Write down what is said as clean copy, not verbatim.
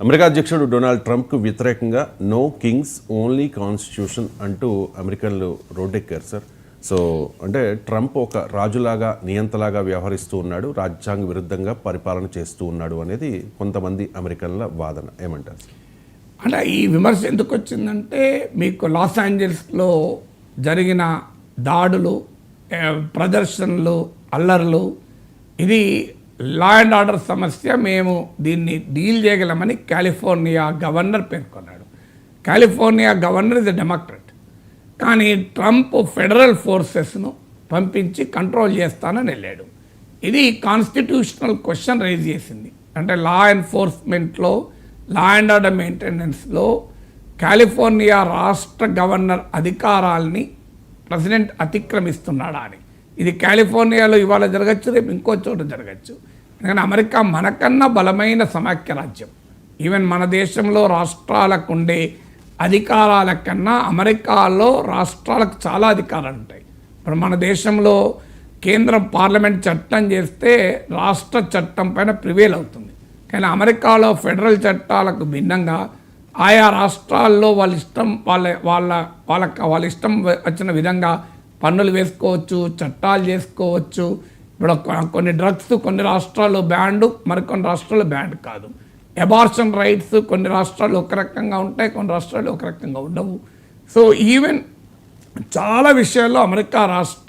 America అధ్యక్షుడు Donald ట్రంప్కు వ్యతిరేకంగా no Kings only constitution అంటూ అమెరికన్లు రోడ్డెక్కారు సార్. సో అంటే ట్రంప్ ఒక రాజులాగా నియంతలాగా వ్యవహరిస్తూ ఉన్నాడు, రాజ్యాంగ విరుద్ధంగా పరిపాలన చేస్తూ ఉన్నాడు అనేది కొంతమంది అమెరికన్ల వాదన. ఏమంటారు? అంటే ఈ విమర్శ ఎందుకు వచ్చిందంటే, మీకు లాస్ ఏంజల్స్లో జరిగిన దాడులు, ప్రదర్శనలు, అల్లర్లు, ఇది లా అండ్ ఆర్డర్ సమస్య, మేము దీన్ని డీల్ చేయగలమని కాలిఫోర్నియా గవర్నర్ పేర్కొన్నాడు. California governor is a democrat, కానీ ట్రంప్ ఫెడరల్ ఫోర్సెస్ను పంపించి కంట్రోల్ చేస్తానని వెళ్ళాడు. ఇది కాన్స్టిట్యూషనల్ క్వశ్చన్ రైజ్ చేసింది. అంటే లా ఎన్ఫోర్స్మెంట్లో, లా అండ్ ఆర్డర్ మెయింటెనెన్స్లో కాలిఫోర్నియా రాష్ట్ర గవర్నర్ అధికారాల్ని ప్రెసిడెంట్ అతిక్రమిస్తున్నాడా అని. ఇది కాలిఫోర్నియాలో ఇవాళ జరగచ్చు, రేపు ఇంకో చోట జరగచ్చు. ఎందుకంటే అమెరికా మనకన్నా బలమైన సమాఖ్య రాజ్యం. ఈవెన్ మన దేశంలో రాష్ట్రాలకు ఉండే అధికారాల కన్నా అమెరికాలో రాష్ట్రాలకు చాలా అధికారాలు ఉంటాయి. ఇప్పుడు మన దేశంలో కేంద్రం పార్లమెంట్ చట్టం చేస్తే రాష్ట్ర చట్టం పైన ప్రివేల్ అవుతుంది. కానీ అమెరికాలో ఫెడరల్ చట్టాలకు భిన్నంగా ఆయా రాష్ట్రాల్లో వాళ్ళ ఇష్టం వచ్చిన విధంగా పన్నులు వేసుకోవచ్చు, చట్టాలు చేసుకోవచ్చు. ఇప్పుడు కొన్ని డ్రగ్స్ కొన్ని రాష్ట్రాల్లో బ్యాండ్, మరికొన్ని రాష్ట్రాల్లో బ్యాండ్ కాదు. అబార్షన్ రైట్స్ కొన్ని రాష్ట్రాలు ఒక రకంగా ఉంటాయి, కొన్ని రాష్ట్రాలు ఒక రకంగా ఉండవు. సో ఈవెన్ చాలా విషయాల్లో అమెరికా రాష్ట్ర